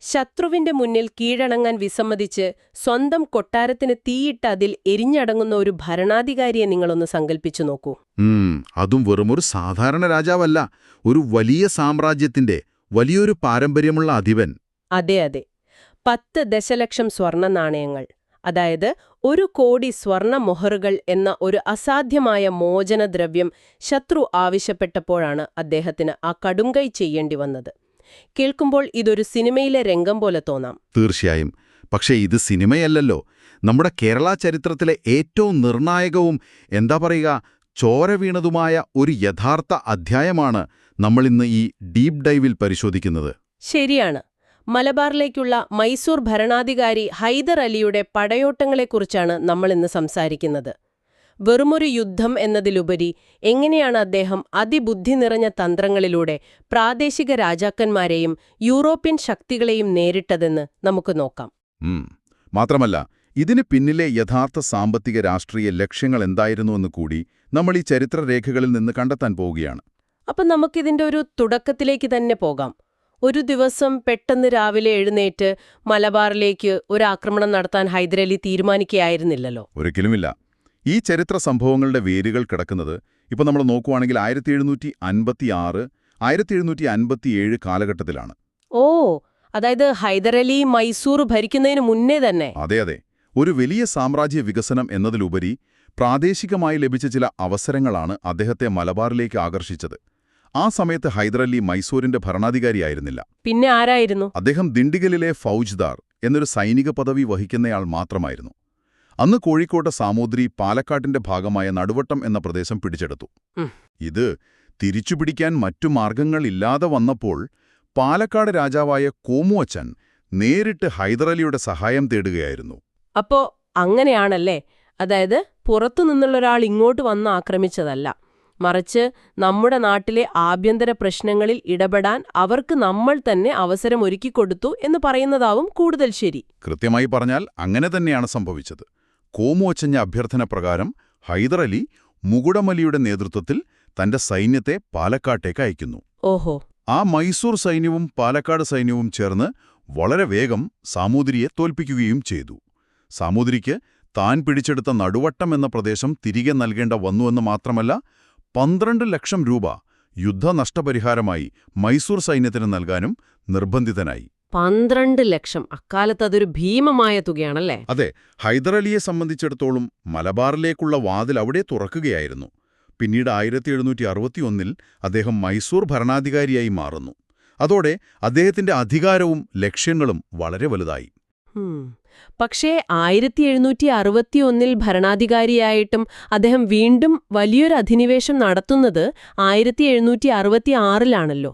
ശത്രുവിന്റെ മുന്നിൽ കീഴടങ്ങാൻ വിസമ്മതിച്ച് സ്വന്തം കൊട്ടാരത്തിന് തീയിട്ട് അതിൽ എരിഞ്ഞടങ്ങുന്ന ഒരു ഭരണാധികാരിയെ നിങ്ങളൊന്ന് സങ്കല്പിച്ചു നോക്കൂ. അതും വെറുമൊരു സാധാരണ രാജാവല്ല, ഒരു വലിയ സാമ്രാജ്യത്തിന്റെ വലിയൊരു പാരമ്പര്യമുള്ള അധിപൻ. അതെ അതെ, 10 ദശലക്ഷം സ്വർണ്ണ നാണയങ്ങൾ, അതായത് 1 കോടി സ്വർണ്ണ മൊഹറുകൾ എന്ന ഒരു അസാധ്യമായ മോചനദ്രവ്യം ശത്രു ആവശ്യപ്പെട്ടപ്പോഴാണ് അദ്ദേഹത്തിന് ആ കടുംകൈ ചെയ്യേണ്ടി വന്നത്. കേൾക്കുമ്പോൾ ഇതൊരു സിനിമയിലെ രംഗം പോലെ തോന്നാം. തീർച്ചയായും. പക്ഷേ ഇത് സിനിമയല്ലല്ലോ. നമ്മുടെ കേരള ചരിത്രത്തിലെ ഏറ്റവും നിർണായകവും എന്താ പറയുക ചോര വീണതുമായ ഒരു യഥാർത്ഥ അധ്യായമാണ് നമ്മളിന്ന് ഈ ഡീപ് ഡൈവിൽ പരിശോധിക്കുന്നത്. ശരിയാണ്. മലബാറിലേക്കുള്ള മൈസൂർ ഭരണാധികാരി ഹൈദർ അലിയുടെ പടയോട്ടങ്ങളെക്കുറിച്ചാണ് നമ്മളിന്ന് സംസാരിക്കുന്നത്. വെറുമൊരു യുദ്ധം എന്നതിലുപരി എങ്ങനെയാണ് അദ്ദേഹം അതിബുദ്ധി നിറഞ്ഞ തന്ത്രങ്ങളിലൂടെ പ്രാദേശിക രാജാക്കന്മാരെയും യൂറോപ്യൻ ശക്തികളെയും നേരിട്ടതെന്ന് നമുക്ക് നോക്കാം. മാത്രമല്ല, ഇതിന് പിന്നിലെ യഥാർത്ഥ സാമ്പത്തിക രാഷ്ട്രീയ ലക്ഷ്യങ്ങൾ എന്തായിരുന്നുവെന്ന് കൂടി നമ്മൾ ഈ ചരിത്രരേഖകളിൽ നിന്ന് കണ്ടെത്താൻ പോവുകയാണ്. അപ്പം നമുക്കിതിന്റെ ഒരു തുടക്കത്തിലേക്ക് തന്നെ പോകാം. ഒരു ദിവസം പെട്ടെന്ന് രാവിലെ എഴുന്നേറ്റ് മലബാറിലേക്ക് ഒരു ആക്രമണം നടത്താൻ ഹൈദരലി തീരുമാനിക്കുകയായിരുന്നില്ലല്ലോ. ഒരിക്കലുമില്ല. ഈ ചരിത്ര സംഭവങ്ങളുടെ വേരുകൾ കിടക്കുന്നത് ഇപ്പോൾ നമ്മൾ നോക്കുവാണെങ്കിൽ 1756, 1757 കാലഘട്ടത്തിലാണ്. ഓ, അതായത് ഹൈദരലി മൈസൂർ ഭരിക്കുന്നതിന് മുന്നേ തന്നെ. അതെ. ഒരു വലിയ സാമ്രാജ്യ വികസനം എന്നതിലുപരി പ്രാദേശികമായി ലഭിച്ച ചില അവസരങ്ങളാണ് അദ്ദേഹത്തെ മലബാറിലേക്ക് ആകർഷിച്ചത്. ആ സമയത്ത് ഹൈദരലി മൈസൂരിന്റെ ഭരണാധികാരിയായിരുന്നില്ല. പിന്നെ ആരായിരുന്നു? അദ്ദേഹം ദിണ്ടിഗലിലെ ഫൗജ്ദാർ എന്നൊരു സൈനിക പദവി വഹിക്കുന്നയാൾ മാത്രമായിരുന്നു. അന്ന് കോഴിക്കോട്ടെ സാമൂതിരി പാലക്കാട്ടിന്റെ ഭാഗമായ നടുവട്ടം എന്ന പ്രദേശം പിടിച്ചെടുത്തു. ഇത് തിരിച്ചുപിടിക്കാൻ മറ്റു മാർഗങ്ങളില്ലാതെ വന്നപ്പോൾ പാലക്കാട് രാജാവായ കോമുവച്ചൻ നേരിട്ട് ഹൈദരലിയുടെ സഹായം തേടുകയായിരുന്നു. അപ്പോ അങ്ങനെയാണല്ലേ? അതായത് പുറത്തുനിന്നുള്ളൊരാൾ ഇങ്ങോട്ട് വന്ന് ആക്രമിച്ചതല്ല, മറിച്ച് നമ്മുടെ നാട്ടിലെ ആഭ്യന്തര പ്രശ്നങ്ങളിൽ ഇടപെടാൻ അവർക്ക് നമ്മൾ തന്നെ അവസരം ഒരുക്കിക്കൊടുത്തു എന്ന് പറയുന്നതാവും കൂടുതൽ ശരി. കൃത്യമായി പറഞ്ഞാൽ അങ്ങനെ തന്നെയാണ് സംഭവിച്ചത്. കോമുവച്ചന്റെ അഭ്യർത്ഥന പ്രകാരം ഹൈദരലി മുകുടമലിയുടെ നേതൃത്വത്തിൽ തന്റെ സൈന്യത്തെ പാലക്കാട്ടേക്ക് അയക്കുന്നു. ഓഹോ. ആ മൈസൂർ സൈന്യവും പാലക്കാട് സൈന്യവും ചേർന്ന് വളരെ വേഗം സാമൂതിരിയെ തോൽപ്പിക്കുകയും ചെയ്തു. സാമൂതിരിക്ക് താൻ പിടിച്ചെടുത്ത നടുവട്ടം എന്ന പ്രദേശം തിരികെ നൽകേണ്ട വന്നുവെന്ന് മാത്രമല്ല, 12 ലക്ഷം രൂപ യുദ്ധനഷ്ടപരിഹാരമായി മൈസൂർ സൈന്യത്തിന് നൽകാനും നിർബന്ധിതനായി. 12 ലക്ഷം! അക്കാലത്ത് അതൊരു ഭീമമായ തുകയാണല്ലേ? അതെ. ഹൈദരലിയെ സംബന്ധിച്ചിടത്തോളം മലബാറിലേക്കുള്ള വാതിൽ അവിടെ തുറക്കുകയായിരുന്നു. പിന്നീട് 1761 അദ്ദേഹം മൈസൂർ ഭരണാധികാരിയായി മാറുന്നു. അതോടെ അദ്ദേഹത്തിന്റെ അധികാരവും ലക്ഷ്യങ്ങളും വളരെ വലുതായി. പക്ഷേ 1761 ഭരണാധികാരിയായിട്ടും അദ്ദേഹം വീണ്ടും വലിയൊരു അധിനിവേശം നടത്തുന്നത് 1766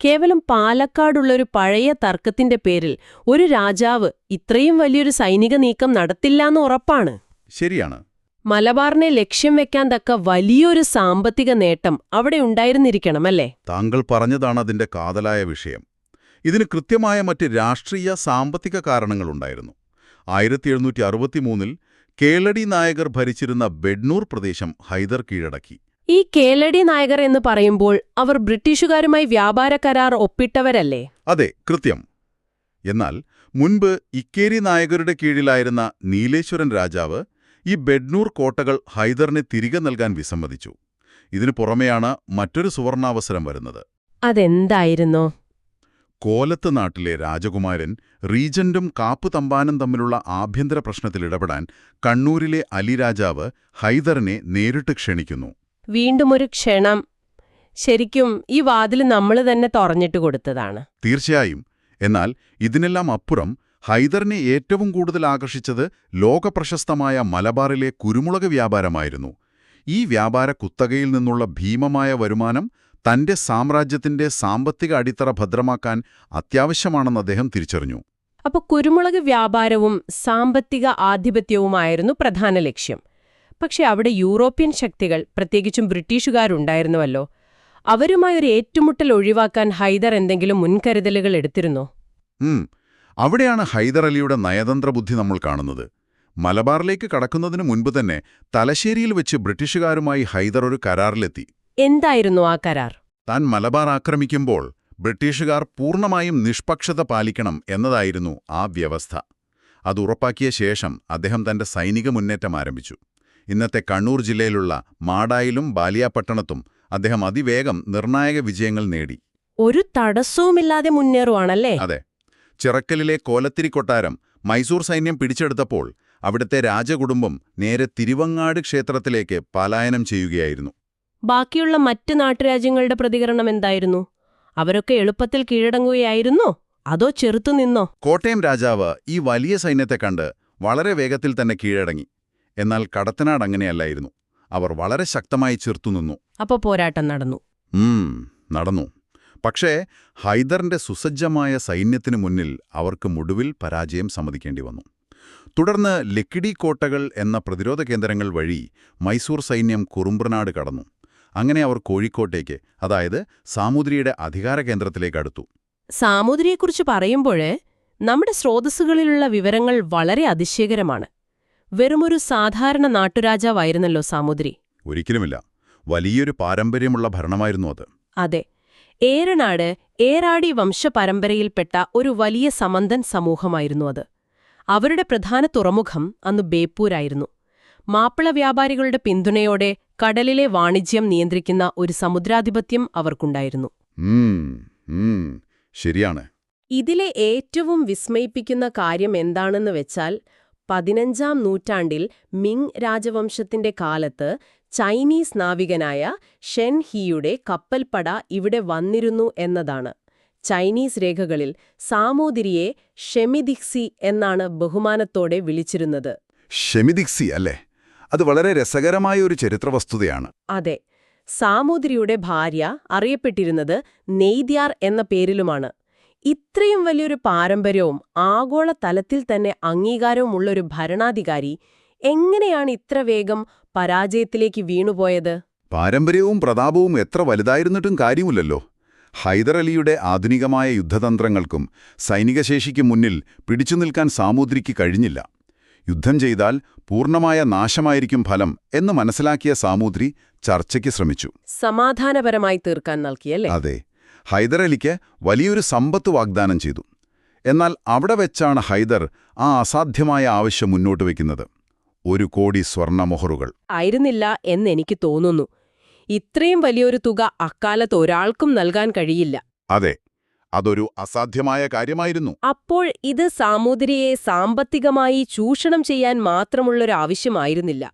കേവലം പാലക്കാടുള്ളൊരു പഴയ തർക്കത്തിന്റെ പേരിൽ ഒരു രാജാവ് ഇത്രയും വലിയൊരു സൈനിക നീക്കം നടത്തില്ലാന്ന് ഉറപ്പാണ്. ശരിയാണ്. മലബാറിനെ ലക്ഷ്യം വെക്കാൻ തക്ക വലിയൊരു സാമ്പത്തിക നേട്ടം അവിടെ ഉണ്ടായിരുന്നിരിക്കണമല്ലേ? താങ്കൾ പറഞ്ഞതാണ് അതിന്റെ കാതലായ വിഷയം. ഇതിന് കൃത്യമായ മറ്റ് രാഷ്ട്രീയ സാമ്പത്തിക കാരണങ്ങളുണ്ടായിരുന്നു. 1763 കേളടി നായകർ ഭരിച്ചിരുന്ന ബെഡ്നൂർ പ്രദേശം ഹൈദർ കീഴടക്കി. ഈ കേളടി നായകർ എന്ന് പറയുമ്പോൾ അവർ ബ്രിട്ടീഷുകാരുമായി വ്യാപാര കരാർ ഒപ്പിട്ടവരല്ലേ? അതെ, കൃത്യം. എന്നാൽ മുൻപ് ഇക്കേരി നായകരുടെ കീഴിലായിരുന്ന നീലേശ്വരൻ രാജാവ് ഈ ബെഡ്നൂർ കോട്ടകൾ ഹൈദറിനെ തിരികെ നൽകാൻ വിസമ്മതിച്ചു. ഇതിനു പുറമെയാണ് മറ്റൊരു സുവർണാവസരം വരുന്നത്. അതെന്തായിരുന്നോ? കോലത്ത് നാട്ടിലെ രാജകുമാരൻ റീജന്റും കാപ്പ് തമ്പാനും തമ്മിലുള്ള ആഭ്യന്തര പ്രശ്നത്തിൽ ഇടപെടാൻ കണ്ണൂരിലെ അലി രാജാവ് ഹൈദറിനെ നേരിട്ട് ക്ഷണിക്കുന്നു. വീണ്ടും ഒരു ക്ഷണം. ശരിക്കും ഈ വാതിൽ നമ്മൾ തന്നെ തുറന്നിട്ട് കൊടുത്തതാണ്. തീർച്ചയായും. എന്നാൽ ഇതിനെല്ലാം അപ്പുറം ഹൈദറിനെ ഏറ്റവും കൂടുതൽ ആകർഷിച്ചത് ലോകപ്രശസ്തമായ മലബാറിലെ കുരുമുളക് വ്യാപാരമായിരുന്നു. ഈ വ്യാപാര കുത്തകയിൽ നിന്നുള്ള ഭീമമായ വരുമാനം തന്റെ സാമ്രാജ്യത്തിന്റെ സാമ്പത്തിക അടിത്തറ ഭദ്രമാക്കാൻ അത്യാവശ്യമാണെന്ന് അദ്ദേഹം തിരിച്ചറിഞ്ഞു. അപ്പോൾ കുരുമുളക് വ്യാപാരവും സാമ്പത്തിക ആധിപത്യവുമായിരുന്നു പ്രധാന ലക്ഷ്യം. പക്ഷെ അവിടെ യൂറോപ്യൻ ശക്തികൾ, പ്രത്യേകിച്ചും ബ്രിട്ടീഷുകാരുണ്ടായിരുന്നുവല്ലോ. അവരുമായൊരു ഏറ്റുമുട്ടൽ ഒഴിവാക്കാൻ ഹൈദർ എന്തെങ്കിലും മുൻകരുതലുകൾ എടുത്തിരുന്നോ? അവിടെയാണ് ഹൈദർ അലിയുടെ നയതന്ത്ര ബുദ്ധി നമ്മൾ കാണുന്നത്. മലബാറിലേക്ക് കടക്കുന്നതിന് മുൻപ് തന്നെ തലശ്ശേരിയിൽ വെച്ച് ബ്രിട്ടീഷുകാരുമായി ഹൈദർ ഒരു കരാറിലെത്തി. എന്തായിരുന്നു ആ കരാർ? താൻ മലബാർ ആക്രമിക്കുമ്പോൾ ബ്രിട്ടീഷുകാർ പൂർണ്ണമായും നിഷ്പക്ഷത പാലിക്കണം എന്നതായിരുന്നു ആ വ്യവസ്ഥ. അത് ഉറപ്പാക്കിയ ശേഷം അദ്ദേഹം തന്റെ സൈനിക മുന്നേറ്റം ആരംഭിച്ചു. ഇന്നത്തെ കണ്ണൂർ ജില്ലയിലുള്ള മാടായിലും ബാലിയാപട്ടണത്തും അദ്ദേഹം അതിവേഗം നിർണായക വിജയങ്ങൾ നേടി. ഒരു തടസ്സവുമില്ലാതെ മുന്നേറുവാണല്ലേ? അതെ. ചിറക്കലിലെ കോലത്തിരി കൊട്ടാരം മൈസൂർ സൈന്യം പിടിച്ചെടുത്തപ്പോൾ അവിടുത്തെ രാജകുടുംബം നേരെ തിരുവങ്ങാട് ക്ഷേത്രത്തിലേക്ക് പലായനം ചെയ്യുകയായിരുന്നു. ബാക്കിയുള്ള മറ്റ് നാട്ടുരാജ്യങ്ങളുടെ പ്രതികരണം എന്തായിരുന്നു? അവരൊക്കെ എളുപ്പത്തിൽ കീഴടങ്ങുകയായിരുന്നോ അതോ ചെറുത്തുനിന്നോ? കോട്ടയം രാജാവ് ഈ വലിയ സൈന്യത്തെ കണ്ട് വളരെ വേഗത്തിൽ തന്നെ കീഴടങ്ങി. എന്നാൽ കടത്തനാട് അങ്ങനെയല്ലായിരുന്നു. അവർ വളരെ ശക്തമായി ചെറുത്തുനിന്നു. അപ്പോ പോരാട്ടം നടന്നു. നടന്നു. പക്ഷേ ഹൈദറിന്റെ സുസജ്ജമായ സൈന്യത്തിനു മുന്നിൽ അവർക്ക് മുഴുവിൽ പരാജയം സമ്മതിക്കേണ്ടി വന്നു. തുടർന്ന് ലക്കിടി കോട്ടകൾ എന്ന പ്രതിരോധ കേന്ദ്രങ്ങൾ വഴി മൈസൂർ സൈന്യം കുറുമ്പ്രനാട് കടന്നു. അങ്ങനെ അവർ കോഴിക്കോട്ടേക്ക്, അതായത് സാമൂതിരിയുടെ അധികാര കേന്ദ്രത്തിലേക്ക് അടുത്തു. സാമൂതിരിയെക്കുറിച്ച് പറയുമ്പോഴേ നമ്മുടെ സ്രോതസ്സുകളിലുള്ള വിവരങ്ങൾ വളരെ അതിശയകരമാണ്. വെറുമൊരു സാധാരണ നാട്ടുരാജാവായിരുന്നല്ലോ സാമൂതിരി. ഒരിക്കലുമില്ല. വലിയൊരു പാരമ്പര്യമുള്ള ഭരണമായിരുന്നു അത്. അതെ. ഏറനാട്, ഏറാടി വംശപരമ്പരയിൽപ്പെട്ട ഒരു വലിയ സമന്തൻ സമൂഹമായിരുന്നു അത്. അവരുടെ പ്രധാന തുറമുഖം അന്ന് ബേപ്പൂരായിരുന്നു. മാപ്പിള വ്യാപാരികളുടെ പിന്തുണയോടെ കടലിലെ വാണിജ്യം നിയന്ത്രിക്കുന്ന ഒരു സമുദ്രാധിപത്യം അവർക്കുണ്ടായിരുന്നു. ശരിയാണ്. ഇതിലെ ഏറ്റവും വിസ്മയിപ്പിക്കുന്ന കാര്യം എന്താണെന്ന് വെച്ചാൽ 15ാം നൂറ്റാണ്ടിൽ മിങ് രാജവംശത്തിന്റെ കാലത്ത് ചൈനീസ് നാവികനായ ഷെൻ ഹിയുടെ കപ്പൽപ്പട ഇവിടെ വന്നിരുന്നു എന്നതാണ്. ചൈനീസ് രേഖകളിൽ സാമൂതിരിയെ ഷെമിദിക്സി എന്നാണ് ബഹുമാനത്തോടെ വിളിച്ചിരുന്നത്. ഷെമിദിക്സി അല്ലേ? അത് വളരെ രസകരമായ ഒരു ചരിത്രവസ്തുതയാണ്. അതെ. സാമൂതിരിയുടെ ഭാര്യ അറിയപ്പെട്ടിരുന്നത് നെയ്ദ്യാർ എന്ന പേരിലുമാണ്. ഇത്രയും വലിയൊരു പാരമ്പര്യവും ആഗോള തലത്തിൽ തന്നെ അംഗീകാരവുമുള്ളൊരു ഭരണാധികാരി എങ്ങനെയാണ് ഇത്ര വേഗം പരാജയത്തിലേക്ക് വീണുപോയത്? പാരമ്പര്യവും പ്രതാപവും എത്ര വലുതായിരുന്നിട്ടും കാര്യമില്ലല്ലോ. ഹൈദർ അലിയുടെ ആധുനികമായ യുദ്ധതന്ത്രങ്ങൾക്കും സൈനികശേഷിക്കും മുന്നിൽ പിടിച്ചുനിൽക്കാൻ സാമൂതിരിക്ക് കഴിഞ്ഞില്ല. യുദ്ധം ചെയ്താൽ പൂർണ്ണമായ നാശമായിരിക്കും ഫലം എന്ന് മനസ്സിലാക്കിയ സാമൂതിരി ചർച്ചയ്ക്ക് ശ്രമിച്ചു. സമാധാനപരമായി തീർക്കാൻ നൽകിയല്ലേ? അതെ. ഹൈദർ അലിക്ക് വലിയൊരു സമ്പത്ത് വാഗ്ദാനം ചെയ്തു. എന്നാൽ അവിടെ വെച്ചാണ് ഹൈദർ ആ അസാധ്യമായ ആവശ്യം മുന്നോട്ട് വയ്ക്കുന്നത്. 1 കോടി സ്വർണ്ണമൊഹറുകൾ. ആയിരുന്നില്ല എന്നെനിക്ക് തോന്നുന്നു. ഇത്രയും വലിയൊരു തുക അക്കാലത്ത് ഒരാൾക്കും നൽകാൻ കഴിയില്ല. അതെ, അതൊരു അസാധ്യമായ കാര്യമായിരുന്നു. അപ്പോൾ ഇത് സാമൂതിരിയെ സാമ്പത്തികമായി ചൂഷണം ചെയ്യാൻ മാത്രമുള്ളൊരു ആവശ്യമായിരുന്നില്ല.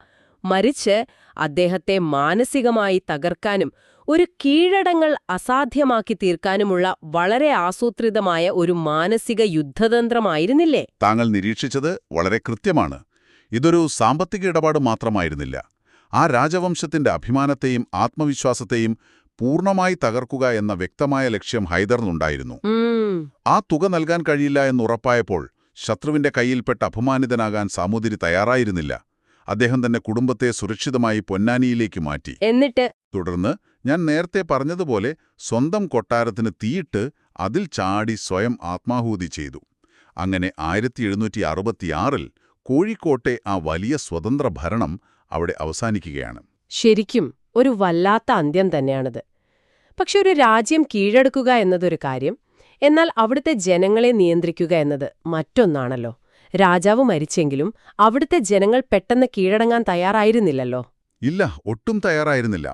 മറിച്ച് അദ്ദേഹത്തെ മാനസികമായി തകർക്കാനും ഒരു കീഴടങ്ങൾ അസാധ്യമാക്കി തീർക്കാനുമുള്ള വളരെ ആസൂത്രിതമായ ഒരു മാനസിക യുദ്ധതന്ത്രമായിരുന്നില്ലേ? താങ്കൾ നിരീക്ഷിച്ചത് വളരെ കൃത്യമാണ്. ഇതൊരു സാമ്പത്തിക ഇടപാട് മാത്രമായിരുന്നില്ല. ആ രാജവംശത്തിന്റെ അഭിമാനത്തെയും ആത്മവിശ്വാസത്തെയും പൂർണ്ണമായി തകർക്കുക എന്ന വ്യക്തമായ ലക്ഷ്യം ഹൈദറിനുണ്ടായിരുന്നു. ആ തുക നൽകാൻ കഴിയില്ല എന്നുറപ്പായപ്പോൾ ശത്രുവിന്റെ കയ്യിൽപ്പെട്ട് അപമാനിതനാകാൻ സാമൂതിരി തയ്യാറായിരുന്നില്ല. അദ്ദേഹം തന്നെ കുടുംബത്തെ സുരക്ഷിതമായി പൊന്നാനിയിലേക്ക് മാറ്റി. എന്നിട്ട് തുടർന്ന് ഞാൻ നേരത്തെ പറഞ്ഞതുപോലെ സ്വന്തം കൊട്ടാരത്തിന് തീയിട്ട് അതിൽ ചാടി സ്വയം ആത്മാഹൂതി ചെയ്തു. അങ്ങനെ 1766-ൽ കോഴിക്കോട്ടെ ആ വലിയ സ്വതന്ത്ര ഭരണം അവിടെ അവസാനിക്കുകയാണ്. ശരിക്കും ഒരു വല്ലാത്ത അന്ത്യം തന്നെയാണത്. പക്ഷെ ഒരു രാജ്യം കീഴടക്കുക എന്നതൊരു കാര്യം, എന്നാൽ അവിടുത്തെ ജനങ്ങളെ നിയന്ത്രിക്കുക എന്നത് മറ്റൊന്നാണല്ലോ. രാജാവ് മരിച്ചെങ്കിലും അവിടുത്തെ ജനങ്ങൾ പെട്ടെന്ന് കീഴടങ്ങാൻ തയ്യാറായിരുന്നില്ലല്ലോ. ഇല്ല, ഒട്ടും തയ്യാറായിരുന്നില്ല.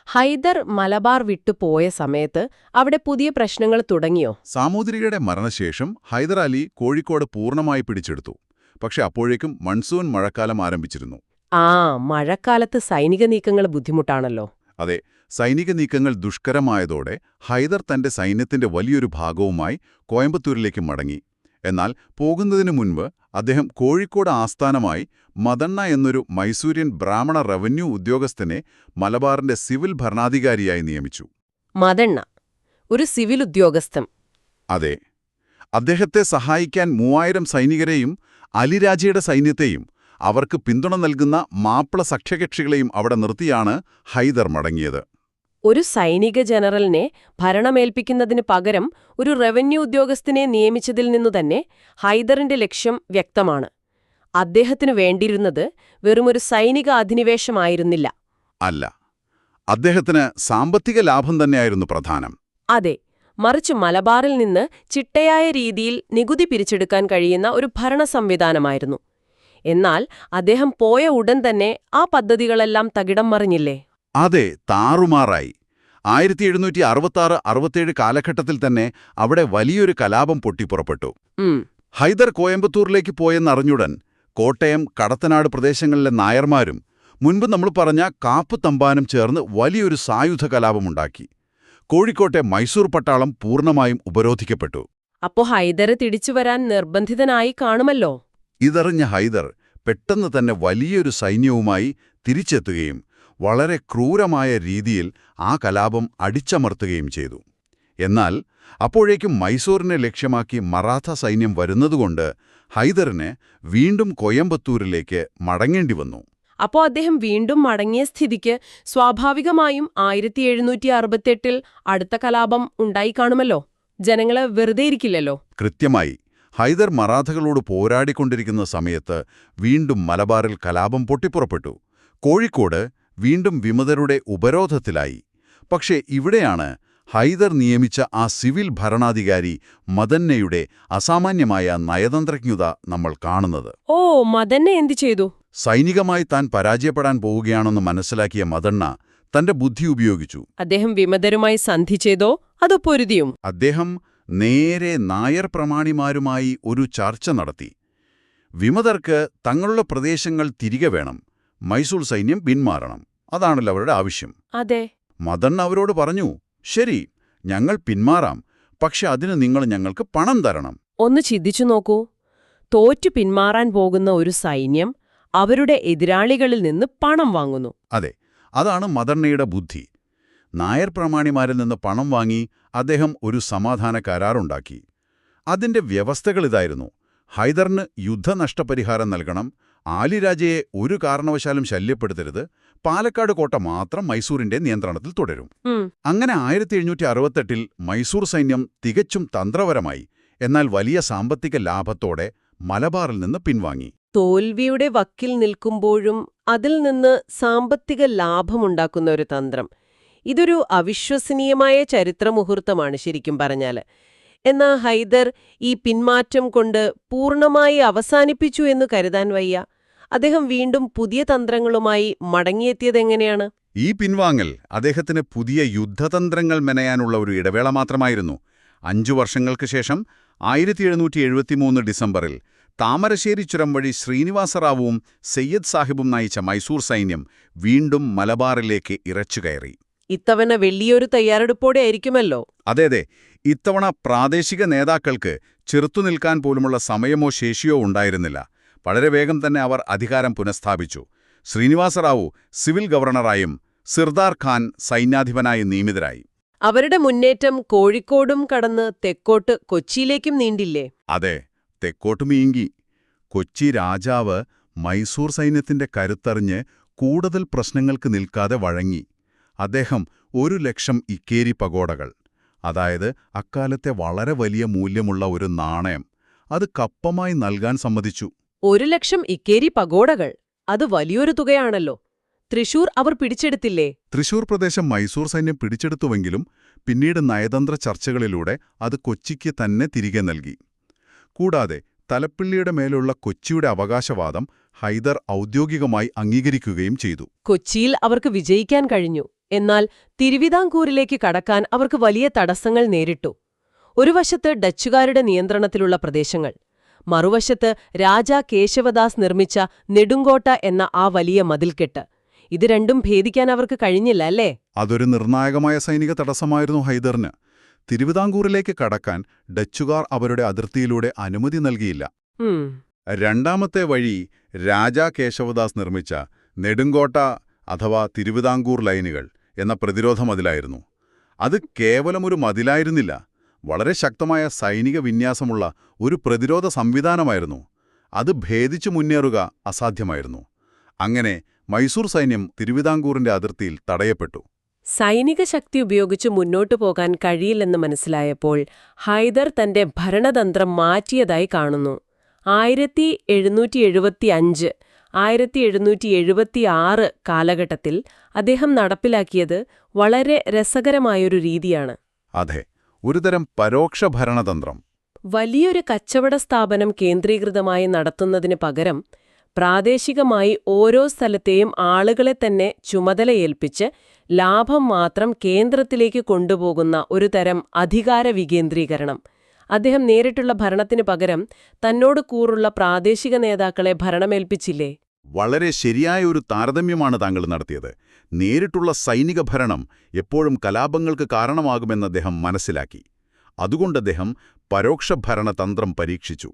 ഹൈദർ മലബാർ വിട്ടുപോയ സമയത്ത് അവിടെ പുതിയ പ്രശ്നങ്ങൾ തുടങ്ങിയോ? സാമൂതിരിയുടെ മരണശേഷം ഹൈദർ അലി കോഴിക്കോട് പൂർണ്ണമായി പിടിച്ചെടുത്തു. പക്ഷെ അപ്പോഴേക്കും മൺസൂൺ മഴക്കാലം ആരംഭിച്ചിരുന്നു. മഴക്കാലത്ത് സൈനിക നീക്കങ്ങൾ ബുദ്ധിമുട്ടാണല്ലോ. അതെ, സൈനിക നീക്കങ്ങൾ ദുഷ്കരമായതോടെ ഹൈദർ തന്റെ സൈന്യത്തിന്റെ വലിയൊരു ഭാഗവുമായി കോയമ്പത്തൂരിലേക്ക് മടങ്ങി. എന്നാൽ പോകുന്നതിനു മുൻപ് അദ്ദേഹം കോഴിക്കോട് ആസ്ഥാനമായി മദണ്ണ എന്നൊരു മൈസൂര്യൻ ബ്രാഹ്മണ റവന്യൂ ഉദ്യോഗസ്ഥനെ മലബാറിന്റെ സിവിൽ ഭരണാധികാരിയായി നിയമിച്ചു. മദണ്ണ, ഒരു സിവിൽ ഉദ്യോഗസ്ഥൻ? അതെ. അദ്ദേഹത്തെ സഹായിക്കാൻ 3000 സൈനികരെയും അലിരാജയുടെ സൈന്യത്തെയും അവർക്ക് പിന്തുണ നൽകുന്ന മാപ്പിള സഖ്യകക്ഷികളെയും അവിടെ നിർത്തിയാണ് ഹൈദർ മടങ്ങിയത്. ഒരു സൈനിക ജനറലിനെ ഭരണമേൽപ്പിക്കുന്നതിന് പകരം ഒരു റവന്യൂ ഉദ്യോഗസ്ഥനെ നിയമിച്ചതിൽ നിന്നുതന്നെ ഹൈദറിന്റെ ലക്ഷ്യം വ്യക്തമാണ്. അദ്ദേഹത്തിനു വേണ്ടിയിരുന്നത് വെറുമൊരു സൈനിക അധിനിവേശമായിരുന്നില്ല. അല്ല, അദ്ദേഹത്തിന് സാമ്പത്തിക ലാഭം തന്നെയായിരുന്നു പ്രധാനം. അതെ, മറിച്ച് മലബാറിൽ നിന്ന് ചിട്ടയായ രീതിയിൽ നികുതി പിരിച്ചെടുക്കാൻ കഴിയുന്ന ഒരു ഭരണ സംവിധാനമായിരുന്നു. എന്നാൽ അദ്ദേഹം പോയ ഉടൻ തന്നെ ആ പദ്ധതികളെല്ലാം തകിടം മറിഞ്ഞില്ലേ? അതെ, താറുമാറായി. 1766-67 കാലഘട്ടത്തിൽ തന്നെ അവിടെ വലിയൊരു കലാപം പൊട്ടിപ്പുറപ്പെട്ടു. ഹൈദർ കോയമ്പത്തൂരിലേക്ക് പോയെന്നറിഞ്ഞുടൻ കോട്ടയം, കടത്തനാട് പ്രദേശങ്ങളിലെ നായർമാരും മുൻപ് നമ്മൾ പറഞ്ഞ കാപ്പ് തമ്പാനും ചേർന്ന് വലിയൊരു സായുധ കലാപമുണ്ടാക്കി. കോഴിക്കോട്ടെ മൈസൂർ പട്ടാളം പൂർണ്ണമായും ഉപരോധിക്കപ്പെട്ടു. അപ്പോ ഹൈദർ തിരിച്ചുവരാൻ നിർബന്ധിതനായി കാണുമല്ലോ. ഇതറിഞ്ഞ ഹൈദർ പെട്ടെന്ന് തന്നെ വലിയൊരു സൈന്യവുമായി തിരിച്ചെത്തുകയും വളരെ ക്രൂരമായ രീതിയിൽ ആ കലാപം അടിച്ചമർത്തുകയും ചെയ്തു. എന്നാൽ അപ്പോഴേക്കും മൈസൂരിനെ ലക്ഷ്യമാക്കി മറാഠ സൈന്യം വരുന്നതുകൊണ്ട് ഹൈദറിന് വീണ്ടും കോയമ്പത്തൂരിലേക്ക് മടങ്ങേണ്ടി വന്നു. അപ്പോൾ അദ്ദേഹം വീണ്ടും മടങ്ങിയ സ്ഥിതിക്ക് സ്വാഭാവികമായും 1768 അടുത്ത കലാപം ഉണ്ടായിക്കാണുമല്ലോ. ജനങ്ങളെ വെറുതെ ഇരിക്കില്ലല്ലോ. കൃത്യമായി. ഹൈദർ മറാഠകളോട് പോരാടിക്കൊണ്ടിരിക്കുന്ന സമയത്ത് വീണ്ടും മലബാറിൽ കലാപം പൊട്ടിപ്പുറപ്പെട്ടു. കോഴിക്കോട് വീണ്ടും വിമതരുടെ ഉപരോധത്തിലായി. പക്ഷേ ഇവിടെയാണ് ഹൈദർ നിയമിച്ച ആ സിവിൽ ഭരണാധികാരി മദന്നയുടെ അസാമാന്യമായ നയതന്ത്രജ്ഞത നമ്മൾ കാണുന്നത്. ഓ, മദന്ന എന്തു ചെയ്തു? സൈനികമായി താൻ പരാജയപ്പെടാൻ പോവുകയാണെന്ന് മനസ്സിലാക്കിയ മദന്ന തന്റെ ബുദ്ധി ഉപയോഗിച്ചു. അദ്ദേഹം വിമതരുമായി സന്ധി ചെയ്തോ അതോ പൊരുതിയും? അദ്ദേഹം നേരെ നായർ പ്രമാണിമാരുമായി ഒരു ചർച്ച നടത്തി. വിമതർക്ക് തങ്ങളുടെ പ്രദേശങ്ങൾ തിരികെ വേണം, മൈസൂർ സൈന്യം പിന്മാറണം, അതാണല്ലോ അവരുടെ ആവശ്യം. അതെ. മദന്ന അവരോട് പറഞ്ഞു, ശരി, ഞങ്ങൾ പിന്മാറാം, പക്ഷെ അതിന് നിങ്ങൾ ഞങ്ങൾക്ക് പണം തരണം. ഒന്ന് ചിന്തിച്ചു നോക്കൂ, തോറ്റു പിന്മാറാൻ പോകുന്ന ഒരു സൈന്യം അവരുടെ എതിരാളികളിൽ നിന്ന് പണം വാങ്ങുന്നു. അതെ, അതാണ് മദന്നയുടെ ബുദ്ധി. നായർ പ്രമാണിമാരിൽ നിന്ന് പണം വാങ്ങി അദ്ദേഹം ഒരു സമാധാന കരാറുണ്ടാക്കി. അതിന്റെ വ്യവസ്ഥകളിതായിരുന്നു: ഹൈദറിന് യുദ്ധനഷ്ടപരിഹാരം നൽകണം, ആലിരാജയെ ഒരു കാരണവശാലും ശല്യപ്പെടുത്തരുത്, പാലക്കാട് കോട്ട മാത്രം മൈസൂരിന്റെ നിയന്ത്രണത്തിൽ തുടരും. അങ്ങനെ 1768 മൈസൂർ സൈന്യം തികച്ചും തന്ത്രപരമായി, എന്നാൽ വലിയ സാമ്പത്തിക ലാഭത്തോടെ മലബാറിൽ നിന്ന് പിൻവാങ്ങി. തോൽവിയുടെ വക്കിൽ നിൽക്കുമ്പോഴും അതിൽ നിന്ന് സാമ്പത്തിക ലാഭമുണ്ടാക്കുന്ന ഒരു തന്ത്രം. ഇതൊരു അവിശ്വസനീയമായ ചരിത്രമുഹൂർത്തമാണ് ശരിക്കും പറഞ്ഞാൽ. എന്നാൽ ഹൈദർ ഈ പിന്മാറ്റം കൊണ്ട് പൂർണ്ണമായി അവസാനിപ്പിച്ചു എന്ന് കരുതാൻ വയ്യ. അദ്ദേഹം വീണ്ടും പുതിയ തന്ത്രങ്ങളുമായി മടങ്ങിയെത്തിയതെങ്ങനെയാണ്? ഈ പിൻവാങ്ങൽ അദ്ദേഹത്തിന് പുതിയ യുദ്ധതന്ത്രങ്ങൾ മെനയാനുള്ള ഒരു ഇടവേള മാത്രമായിരുന്നു. 5 വർഷങ്ങൾക്ക് ശേഷം 1773 ഡിസംബറിൽ താമരശ്ശേരി ചുരം വഴി ശ്രീനിവാസറാവുവും സയ്യദ് സാഹിബും നയിച്ച മൈസൂർ സൈന്യം വീണ്ടും മലബാറിലേക്ക് ഇറച്ചുകയറി. ഇത്തവണ വലിയൊരു തയ്യാറെടുപ്പോടെ ആയിരിക്കുമല്ലോ. അതെ, ഇത്തവണ പ്രാദേശിക നേതാക്കൾക്ക് ചെറുത്തുനിൽക്കാൻ പോലുമുള്ള സമയമോ ശേഷിയോ ഉണ്ടായിരുന്നില്ല. വളരെ വേഗം തന്നെ അവർ അധികാരം പുനഃസ്ഥാപിച്ചു. ശ്രീനിവാസറാവു സിവിൽ ഗവർണറായും സിർദാർ ഖാൻ സൈന്യാധിപനായും നിയമിതരായി. അവരുടെ മുന്നേറ്റം കോഴിക്കോടും കടന്ന് തെക്കോട്ട് കൊച്ചിയിലേക്കും നീണ്ടില്ലേ? അതെ, തെക്കോട്ട് നീങ്ങി. കൊച്ചി രാജാവ് മൈസൂർ സൈന്യത്തിന്റെ കരുത്തറിഞ്ഞ് കൂടുതൽ പ്രശ്നങ്ങൾക്ക് നിൽക്കാതെ വഴങ്ങി. അദ്ദേഹം 1,00,000 ഇക്കേരി പഗോഡകൾ, അതായത് അക്കാലത്തെ വളരെ വലിയ മൂല്യമുള്ള ഒരു നാണയം, അത് കപ്പമായി നൽകാൻ സമ്മതിച്ചു. 1,00,000 ഇക്കേരി പഗോഡകൾ, അത് വലിയൊരു തുകയാണല്ലോ. തൃശൂർ അവർ പിടിച്ചെടുത്തില്ലേ? തൃശൂർ പ്രദേശം മൈസൂർ സൈന്യം പിടിച്ചെടുത്തുവെങ്കിലും പിന്നീട് നയതന്ത്ര ചർച്ചകളിലൂടെ അത് കൊച്ചിക്ക് തന്നെ തിരികെ നൽകി. കൂടാതെ തലപ്പിള്ളിയുടെ മേലുള്ള കൊച്ചിയുടെ അവകാശവാദം ഹൈദർ ഔദ്യോഗികമായി അംഗീകരിക്കുകയും ചെയ്തു. കൊച്ചിയിൽ അവർക്ക് വിജയിക്കാൻ കഴിഞ്ഞു. എന്നാൽ തിരുവിതാംകൂറിലേക്ക് കടക്കാൻ അവർക്ക് വലിയ തടസ്സങ്ങൾ നേരിട്ടു. ഒരു വശത്ത് ഡച്ചുകാരുടെ നിയന്ത്രണത്തിലുള്ള പ്രദേശങ്ങൾ, മറുവശത്ത് രാജാ കേശവദാസ് നിർമ്മിച്ച നെടുങ്കോട്ട എന്ന ആ വലിയ മതിൽക്കെട്ട്. ഇത് രണ്ടും ഭേദിക്കാൻ അവർക്ക് കഴിഞ്ഞില്ല, അല്ലേ? അതൊരു നിർണായകമായ സൈനിക തടസ്സമായിരുന്നു ഹൈദറിന്. തിരുവിതാംകൂറിലേക്ക് കടക്കാൻ ഡച്ചുകാർ അവരുടെ അതിർത്തിയിലൂടെ അനുമതി നൽകിയില്ല. രണ്ടാമത്തെ വഴി രാജാ കേശവദാസ് നിർമ്മിച്ച നെടുങ്കോട്ട അഥവാ തിരുവിതാംകൂർ ലൈനുകൾ എന്ന പ്രതിരോധ മതിലായിരുന്നു. അത് കേവലമൊരു മതിലായിരുന്നില്ല, വളരെ ശക്തമായ സൈനിക വിന്യാസമുള്ള ഒരു പ്രതിരോധ സംവിധാനമായിരുന്നു. അത് ഭേദിച്ചു മുന്നേറുക അസാധ്യമായിരുന്നു. അങ്ങനെ മൈസൂർ സൈന്യം തിരുവിതാംകൂറിന്റെ അതിർത്തിയിൽ തടയപ്പെട്ടു. സൈനിക ശക്തി ഉപയോഗിച്ച് മുന്നോട്ടു പോകാൻ കഴിയില്ലെന്ന് മനസ്സിലായപ്പോൾ ഹൈദർ തന്റെ ഭരണതന്ത്രം മാറ്റിയതായി കാണുന്നു. 1775, 1776 കാലഘട്ടത്തിൽ അദ്ദേഹം നടപ്പിലാക്കിയത് വളരെ രസകരമായൊരു രീതിയാണ്. അതെ, ഒരുതരം പരോക്ഷ ഭരണതന്ത്രം. വലിയൊരു കച്ചവട സ്ഥാപനം കേന്ദ്രീകൃതമായി നടത്തുന്നതിന് പകരം പ്രാദേശികമായി ഓരോ സ്ഥലത്തെയും ആളുകളെ തന്നെ ചുമതലയേൽപ്പിച്ച് ലാഭം മാത്രം കേന്ദ്രത്തിലേക്ക് കൊണ്ടുപോകുന്ന ഒരു തരം അധികാര വികേന്ദ്രീകരണം. അദ്ദേഹം നേരിട്ടുള്ള ഭരണത്തിന് പകരം തന്നോട് കൂറുള്ള പ്രാദേശിക നേതാക്കളെ ഭരണമേൽപ്പിച്ചില്ലേ? വളരെ ശരിയായ ഒരു താരതമ്യമാണ് താങ്കൾ നടത്തിയത്. നേരിട്ടുള്ള സൈനിക ഭരണം എപ്പോഴും കലാപങ്ങൾക്ക് കാരണമാകുമെന്ന് അദ്ദേഹം മനസ്സിലാക്കി. അതുകൊണ്ട് അദ്ദേഹം പരോക്ഷ ഭരണതന്ത്രം പരീക്ഷിച്ചു.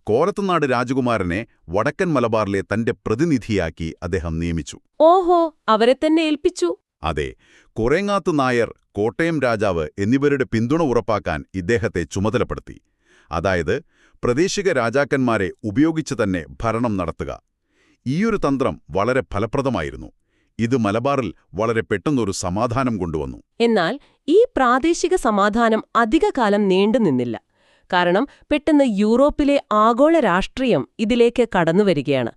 കോലത്തുനാട് രാജകുമാരനെ വടക്കൻ മലബാറിലെ തന്റെ പ്രതിനിധിയാക്കി അദ്ദേഹം നിയമിച്ചു. ഓഹോ, അവരെ തന്നെ ഏൽപ്പിച്ചു. അതെ, കുറേങ്ങാത്ത് നായർ, കോട്ടയം രാജാവ് എന്നിവരുടെ പിന്തുണ ഉറപ്പാക്കാൻ ഇദ്ദേഹത്തെ ചുമതലപ്പെടുത്തി. അതായത് പ്രാദേശിക രാജാക്കന്മാരെ ഉപയോഗിച്ച് തന്നെ ഭരണം നടത്തുക. ഈയൊരു തന്ത്രം വളരെ ഫലപ്രദമായിരുന്നു. ഇത് മലബാറിൽ വളരെ പെട്ടെന്നൊരു സമാധാനം കൊണ്ടുവന്നു. എന്നാൽ ഈ പ്രാദേശിക സമാധാനം അധികകാലം നീണ്ടുനിന്നില്ല. കാരണം പെട്ടെന്ന് യൂറോപ്പിലെ ആഗോള രാഷ്ട്രീയം ഇതിലേക്ക് കടന്നുവരികയാണ്.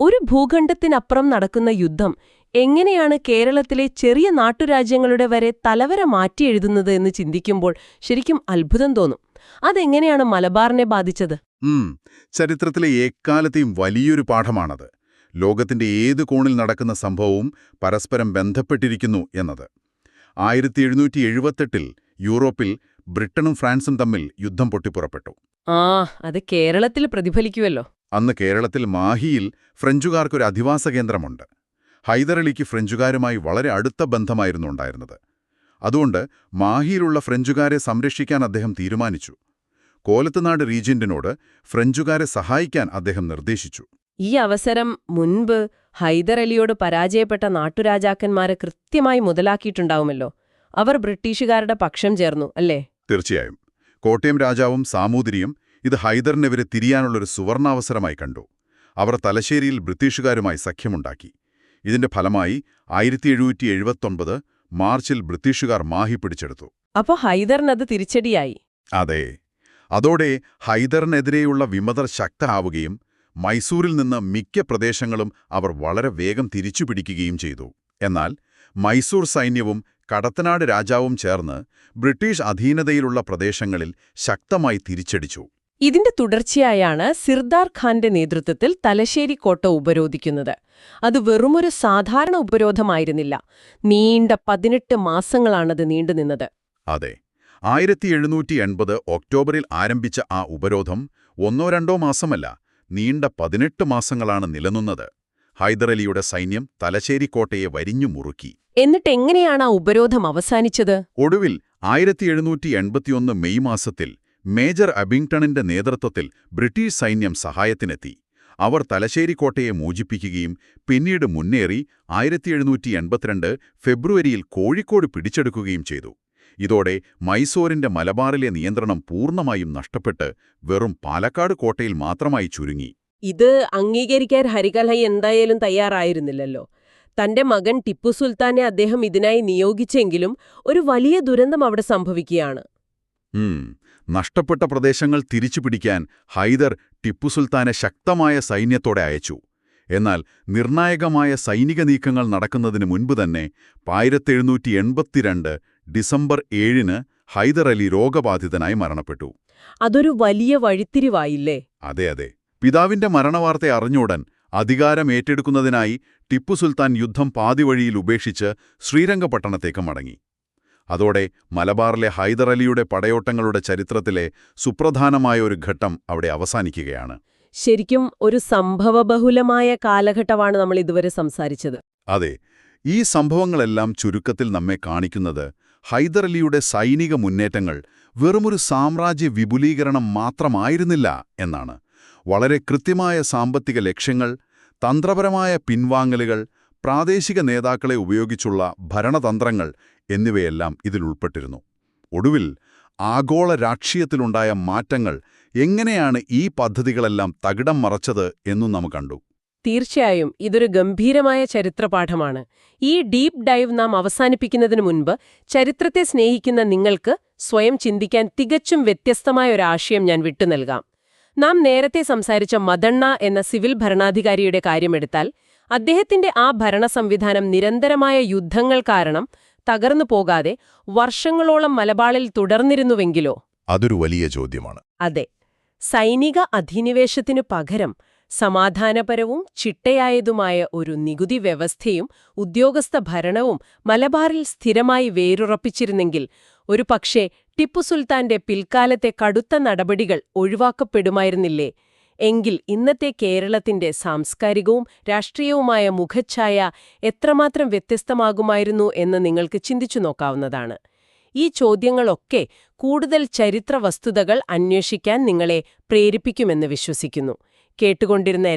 ഒരു ഭൂഖണ്ഡത്തിനപ്പുറം നടക്കുന്ന യുദ്ധം എങ്ങനെയാണ് കേരളത്തിലെ ചെറിയ നാട്ടുരാജ്യങ്ങളുടെ വരെ തലവര മാറ്റിയെഴുതുന്നത് എന്ന് ചിന്തിക്കുമ്പോൾ ശരിക്കും അത്ഭുതം തോന്നും. അതെങ്ങനെയാണ് മലബാറിനെ ബാധിച്ചത്? ചരിത്രത്തിലെ എക്കാലത്തെയും വലിയൊരു പാഠമാണത്. ലോകത്തിന്റെ ഏത് കോണിൽ നടക്കുന്ന സംഭവവും പരസ്പരം ബന്ധപ്പെട്ടിരിക്കുന്നു എന്നത്. 1778-ൽ യൂറോപ്പിൽ ബ്രിട്ടനും ഫ്രാൻസും തമ്മിൽ യുദ്ധം പൊട്ടിപ്പുറപ്പെട്ടു. അത് കേരളത്തിൽ പ്രതിഫലിക്കുമല്ലോ. അന്ന് കേരളത്തിൽ മാഹിയിൽ ഫ്രഞ്ചുകാർക്കൊരു അധിവാസ കേന്ദ്രമുണ്ട്. ഹൈദരലിക്ക് ഫ്രഞ്ചുകാരുമായി വളരെ അടുത്ത ബന്ധമായിരുന്നു ഉണ്ടായിരുന്നത്. അതുകൊണ്ട് മാഹിയിലുള്ള ഫ്രഞ്ചുകാരെ സംരക്ഷിക്കാൻ അദ്ദേഹം തീരുമാനിച്ചു. കോലത്തുനാട് റീജന്റിനോട് ഫ്രഞ്ചുകാരെ സഹായിക്കാൻ അദ്ദേഹം നിർദ്ദേശിച്ചു. ഈ അവസരം മുൻപ് ഹൈദരലിയോട് പരാജയപ്പെട്ട നാട്ടുരാജാക്കന്മാരെ കൃത്യമായി മുതലാക്കിയിട്ടുണ്ടാവുമല്ലോ. അവർ ബ്രിട്ടീഷുകാരുടെ പക്ഷം ചേർന്നു, അല്ലേ? തീർച്ചയായും. കോട്ടയം രാജാവും സാമൂതിരിയും ഇത് ഹൈദറിനെതിരെ തിരിയാനുള്ളൊരു സുവർണാവസരമായി കണ്ടു. അവർ തലശ്ശേരിയിൽ ബ്രിട്ടീഷുകാരുമായി സഖ്യമുണ്ടാക്കി. ഇതിന്റെ ഫലമായി 1779 മാർച്ചിൽ ബ്രിട്ടീഷുകാർ മാഹി പിടിച്ചെടുത്തു. അപ്പോൾ ഹൈദറിനത് തിരിച്ചടിയായി. അതെ. അതോടെ ഹൈദറിനെതിരെയുള്ള വിമതർ ശക്തമാവുകയും മൈസൂരിൽ നിന്ന് മിക്ക പ്രദേശങ്ങളും അവർ വളരെ വേഗം തിരിച്ചുപിടിക്കുകയും ചെയ്തു. എന്നാൽ മൈസൂർ സൈന്യവും കടത്തനാട് രാജാവും ചേർന്ന് ബ്രിട്ടീഷ് അധീനതയിലുള്ള പ്രദേശങ്ങളിൽ ശക്തമായി തിരിച്ചടിച്ചു. ഇതിന്റെ തുടർച്ചയായാണ് സിർദാർ ഖാന്റെ നേതൃത്വത്തിൽ തലശ്ശേരി കോട്ട ഉപരോധിക്കുന്നത്. അത് വെറുമൊരു സാധാരണ ഉപരോധമായിരുന്നില്ല. നീണ്ട 18 മാസങ്ങളാണത് നീണ്ടുനിന്നത്. അതെ. 1780 ഒക്ടോബറിൽ ആരംഭിച്ച ആ ഉപരോധം 1-2 മാസമല്ല, നീണ്ട 18 മാസങ്ങളാണ് നിലനിന്നത്. ഹൈദരലിയുടെ സൈന്യം തലശ്ശേരി കോട്ടയെ വരിഞ്ഞു മുറുക്കി. എന്നിട്ടെങ്ങനെയാണ് ആ ഉപരോധം അവസാനിച്ചത്? ഒടുവിൽ 1781 മെയ് മാസത്തിൽ മേജർ അബിങ്ടണിന്റെ നേതൃത്വത്തിൽ ബ്രിട്ടീഷ് സൈന്യം സഹായത്തിനെത്തി. അവർ തലശ്ശേരി കോട്ടയെ മോചിപ്പിക്കുകയും പിന്നീട് മുന്നേറി 1782 ഫെബ്രുവരിയിൽ കോഴിക്കോട് പിടിച്ചെടുക്കുകയും ചെയ്തു. ഇതോടെ മൈസൂരിന്റെ മലബാറിലെ നിയന്ത്രണം പൂർണ്ണമായും നഷ്ടപ്പെട്ട് വെറും പാലക്കാട് കോട്ടയിൽ മാത്രമായി ചുരുങ്ങി. ഇത് അംഗീകരിക്കാൻ ഹരികൽഹൈ എന്തായാലും തയ്യാറായിരുന്നില്ലല്ലോ. തന്റെ മകൻ ടിപ്പു സുൽത്താനെ അദ്ദേഹം ഇതിനായി നിയോഗിച്ചെങ്കിലും ഒരു വലിയ ദുരന്തം അവിടെ സംഭവിക്കുകയാണ്. നഷ്ടപ്പെട്ട പ്രദേശങ്ങൾ തിരിച്ചുപിടിക്കാൻ ഹൈദർ ടിപ്പു സുൽത്താനെ ശക്തമായ സൈന്യത്തോടെ അയച്ചു. എന്നാൽ നിർണായകമായ സൈനിക നീക്കങ്ങൾ നടക്കുന്നതിന് മുൻപ് തന്നെ 1782 ഡിസംബർ 7-ന് ഹൈദർ അലി രോഗബാധിതനായി മരണപ്പെട്ടു. അതൊരു വലിയ വഴിത്തിരിവായില്ലേ? അതെ. പിതാവിന്റെ മരണവാർത്ത അറിഞ്ഞുടൻ അധികാരം ഏറ്റെടുക്കുന്നതിനായി ടിപ്പു സുൽത്താൻ യുദ്ധം പാതിവഴിയിൽ ഉപേക്ഷിച്ച് ശ്രീരംഗപട്ടണത്തേക്ക് മടങ്ങി. അതോടെ മലബാറിലെ ഹൈദർ അലിയുടെ പടയോട്ടങ്ങളുടെ ചരിത്രത്തിലെ സുപ്രധാനമായ ഒരു ഘട്ടം അവിടെ അവസാനിക്കുകയാണ്. ശരിക്കും ഒരു സംഭവബഹുലമായ കാലഘട്ടമാണ് നമ്മൾ ഇതുവരെ സംസാരിച്ചത്. അതെ. ഈ സംഭവങ്ങളെല്ലാം ചുരുക്കത്തിൽ നമ്മെ കാണിക്കുന്നത് ഹൈദർ അലിയുടെ സൈനിക മുന്നേറ്റങ്ങൾ വെറുമൊരു സാമ്രാജ്യ വിപുലീകരണം മാത്രമായിരുന്നില്ല എന്നാണ്. വളരെ കൃത്യമായ സാമ്പത്തിക ലക്ഷ്യങ്ങൾ, തന്ത്രപരമായ പിൻവാങ്ങലുകൾ, പ്രാദേശിക നേതാക്കളെ ഉപയോഗിച്ചുള്ള ഭരണതന്ത്രങ്ങൾ എന്നിവയെല്ലാം ഇതിലുൾപ്പെട്ടിരുന്നു. ഒടുവിൽ ആഗോള രാഷ്ട്രീയത്തിലുണ്ടായ മാറ്റങ്ങൾ എങ്ങനെയാണ് ഈ പദ്ധതികളെല്ലാം തകിടം മറച്ചത് എന്നും നാം കണ്ടു. തീർച്ചയായും ഇതൊരു ഗംഭീരമായ ചരിത്രപാഠമാണ്. ഈ ഡീപ്പ് ഡൈവ് നാം അവസാനിപ്പിക്കുന്നതിനു മുൻപ് ചരിത്രത്തെ സ്നേഹിക്കുന്ന നിങ്ങൾക്ക് സ്വയം ചിന്തിക്കാൻ തികച്ചും വ്യത്യസ്തമായ ഒരു ആശയം ഞാൻ വിട്ടുനൽകാം. നാം നേരത്തെ സംസാരിച്ച മദണ്ണ എന്ന സിവിൽ ഭരണാധികാരിയുടെ കാര്യമെടുത്താൽ അദ്ദേഹത്തിന്റെ ആ ഭരണ സംവിധാനം നിരന്തരമായ യുദ്ധങ്ങൾ കാരണം തകർന്നു പോകാതെ വർഷങ്ങളോളം മലബാറിൽ തുടർന്നിരുന്നുവെങ്കിലോ? അതൊരു വലിയ ചോദ്യമാണ്. അതെ. സൈനിക അധിനിവേശത്തിനു പകരം സമാധാനപരവും ചിട്ടയായതുമായ ഒരു നികുതി വ്യവസ്ഥയും ഉദ്യോഗസ്ഥ ഭരണവും മലബാറിൽ സ്ഥിരമായി വേരുറപ്പിച്ചിരുന്നെങ്കിൽ ഒരുപക്ഷേ ടിപ്പു സുൽത്താന്റെ പിൽക്കാലത്തെ കടുത്ത നടപടികൾ ഒഴിവാക്കപ്പെടുമായിരുന്നില്ലേ? എങ്കിൽ ഇന്നത്തെ കേരളത്തിന്റെ സാംസ്കാരികവും രാഷ്ട്രീയവുമായ മുഖച്ഛായ എത്രമാത്രം വ്യത്യസ്തമാകുമായിരുന്നു എന്ന് നിങ്ങൾക്ക് ചിന്തിച്ചു നോക്കാവുന്നതാണ്. ഈ ചോദ്യങ്ങളൊക്കെ കൂടുതൽ ചരിത്ര വസ്തുതകൾ അന്വേഷിക്കാൻ നിങ്ങളെ പ്രേരിപ്പിക്കുമെന്ന് വിശ്വസിക്കുന്നു. കേട്ടുകൊണ്ടിരുന്ന